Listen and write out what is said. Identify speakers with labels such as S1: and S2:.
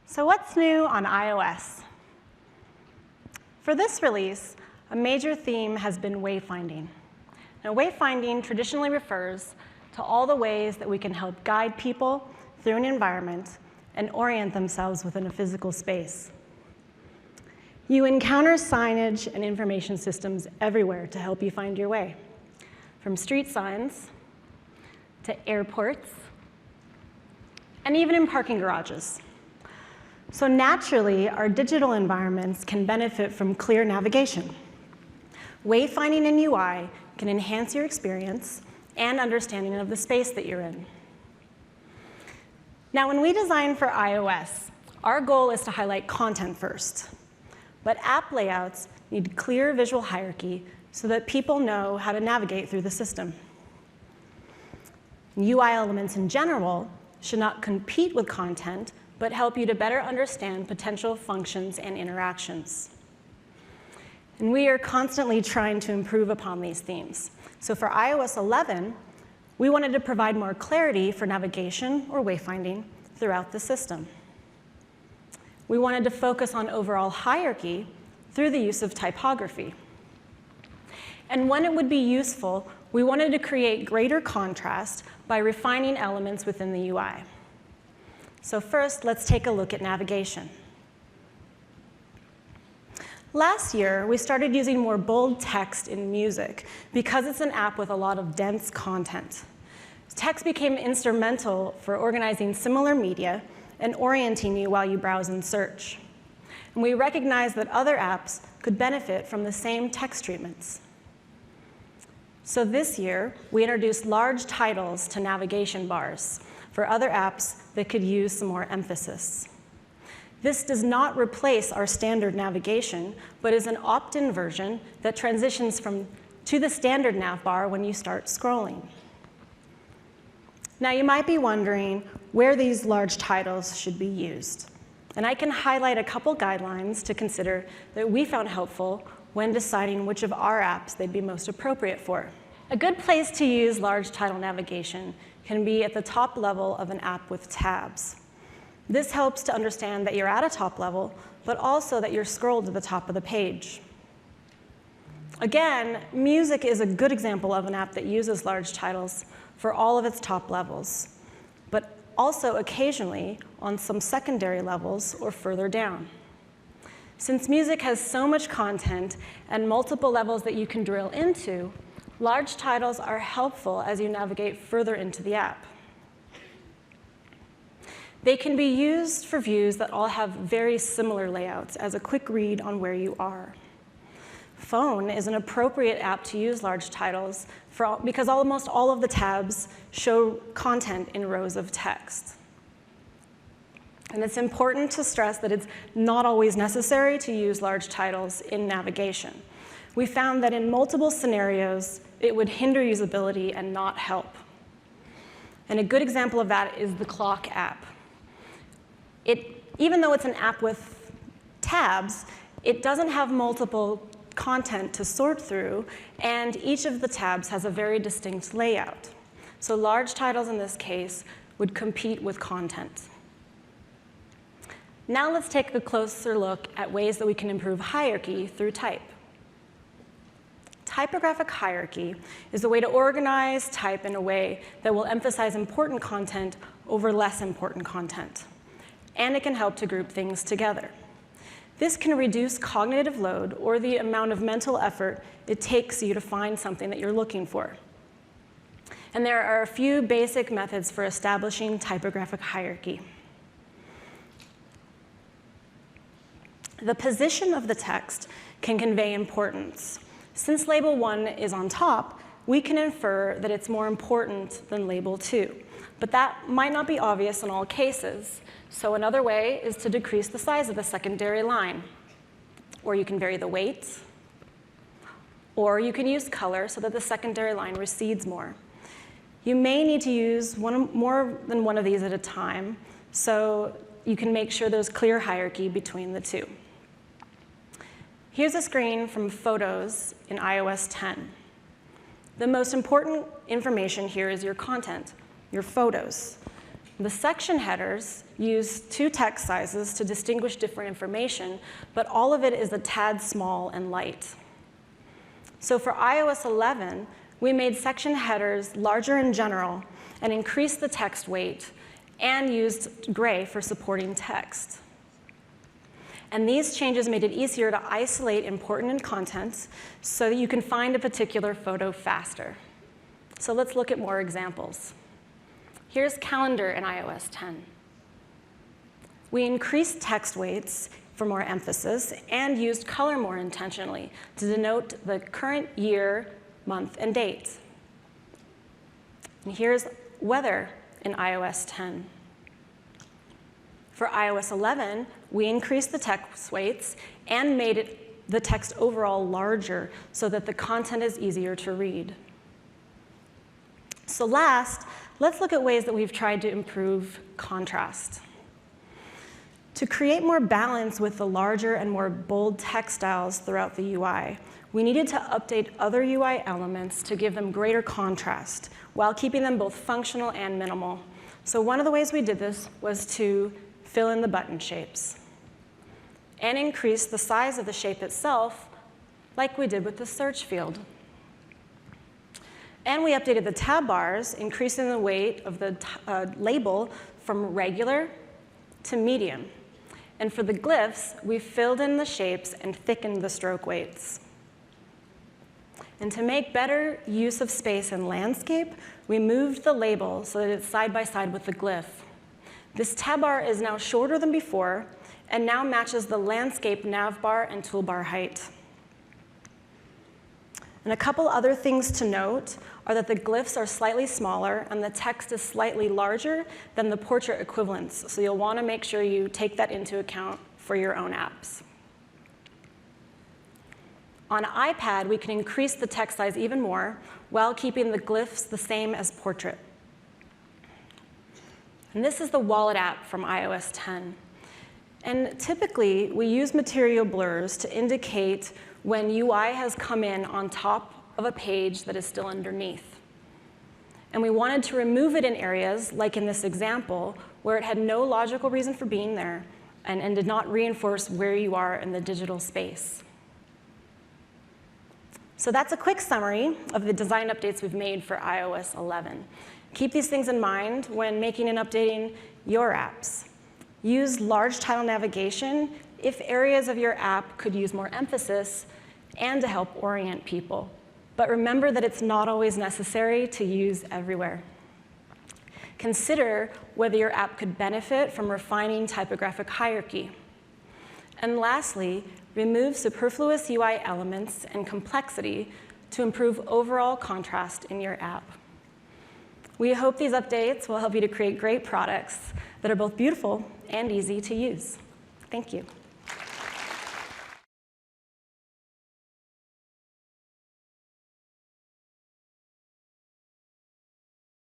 S1: So what's new on iOS? For this release, a major theme has been wayfinding. Now, wayfinding traditionally refers to all the ways that we can help guide people through an environment and orient themselves within a physical space. You encounter signage and information systems everywhere to help you find your way, from street signs to airports, and even in parking garages. So naturally, our digital environments can benefit from clear navigation. Wayfinding in UI can enhance your experience and understanding of the space that you're in. Now, when we design for iOS, our goal is to highlight content first. But app layouts need clear visual hierarchy so that people know how to navigate through the system. UI elements in general should not compete with content, but help you to better understand potential functions and interactions. And we are constantly trying to improve upon these themes. So for iOS 11, we wanted to provide more clarity for navigation or wayfinding throughout the system. We wanted to focus on overall hierarchy through the use of typography. And when it would be useful, we wanted to create greater contrast by refining elements within the UI. So first, let's take a look at navigation. Last year, we started using more bold text in music because it's an app with a lot of dense content. Text became instrumental for organizing similar media and orienting you while you browse and search. And we recognized that other apps could benefit from the same text treatments. So this year, we introduced large titles to navigation bars for other apps that could use some more emphasis. This does not replace our standard navigation, but is an opt-in version that transitions to the standard nav bar when you start scrolling. Now, you might be wondering where these large titles should be used. And I can highlight a couple guidelines to consider that we found helpful when deciding which of our apps they'd be most appropriate for. A good place to use large title navigation can be at the top level of an app with tabs. This helps to understand that you're at a top level, but also that you're scrolled to the top of the page. Again, music is a good example of an app that uses large titles for all of its top levels, but also occasionally on some secondary levels or further down. Since music has so much content and multiple levels that you can drill into, large titles are helpful as you navigate further into the app. They can be used for views that all have very similar layouts as a quick read on where you are. Phone is an appropriate app to use large titles because almost all of the tabs show content in rows of text. And it's important to stress that it's not always necessary to use large titles in navigation. We found that in multiple scenarios, it would hinder usability and not help. And a good example of that is the clock app. Even though it's an app with tabs, it doesn't have multiple content to sort through, and each of the tabs has a very distinct layout. So large titles in this case would compete with content. Now let's take a closer look at ways that we can improve hierarchy through type. Typographic hierarchy is a way to organize type in a way that will emphasize important content over less important content. And it can help to group things together. This can reduce cognitive load or the amount of mental effort it takes you to find something that you're looking for. And there are a few basic methods for establishing typographic hierarchy. The position of the text can convey importance. Since label 1 is on top, we can infer that it's more important than label 2. But that might not be obvious in all cases. So another way is to decrease the size of the secondary line. Or you can vary the weight. Or you can use color so that the secondary line recedes more. You may need to use more than one of these at a time, so you can make sure there's clear hierarchy between the two. Here's a screen from Photos in iOS 10. The most important information here is your content, your photos. The section headers use 2 text sizes to distinguish different information, but all of it is a tad small and light. So for iOS 11, we made section headers larger in general and increased the text weight and used gray for supporting text. And these changes made it easier to isolate important content so that you can find a particular photo faster. So let's look at more examples. Here's calendar in iOS 10. We increased text weights for more emphasis and used color more intentionally to denote the current year, month, and date. And here's weather in iOS 10. For iOS 11, we increased the text weights and made the text overall larger so that the content is easier to read. So last, let's look at ways that we've tried to improve contrast. To create more balance with the larger and more bold text styles throughout the UI, we needed to update other UI elements to give them greater contrast while keeping them both functional and minimal. So one of the ways we did this was to fill in the button shapes and increase the size of the shape itself like we did with the search field. And we updated the tab bars, increasing the weight of the label from regular to medium. And for the glyphs, we filled in the shapes and thickened the stroke weights. And to make better use of space in landscape, we moved the label so that it's side by side with the glyph. This tab bar is now shorter than before and now matches the landscape nav bar and toolbar height. And a couple other things to note are that the glyphs are slightly smaller and the text is slightly larger than the portrait equivalents. So you'll want to make sure you take that into account for your own apps. On iPad, we can increase the text size even more while keeping the glyphs the same as portrait. And this is the Wallet app from iOS 10. And typically, we use material blurs to indicate when UI has come in on top of a page that is still underneath. And we wanted to remove it in areas, like in this example, where it had no logical reason for being there and did not reinforce where you are in the digital space. So that's a quick summary of the design updates we've made for iOS 11. Keep these things in mind when making and updating your apps. Use large title navigation if areas of your app could use more emphasis and to help orient people. But remember that it's not always necessary to use everywhere. Consider whether your app could benefit from refining typographic hierarchy. And lastly, remove superfluous UI elements and complexity to improve overall contrast in your app. We hope these updates will help you to create great products that are both beautiful and easy to use. Thank you.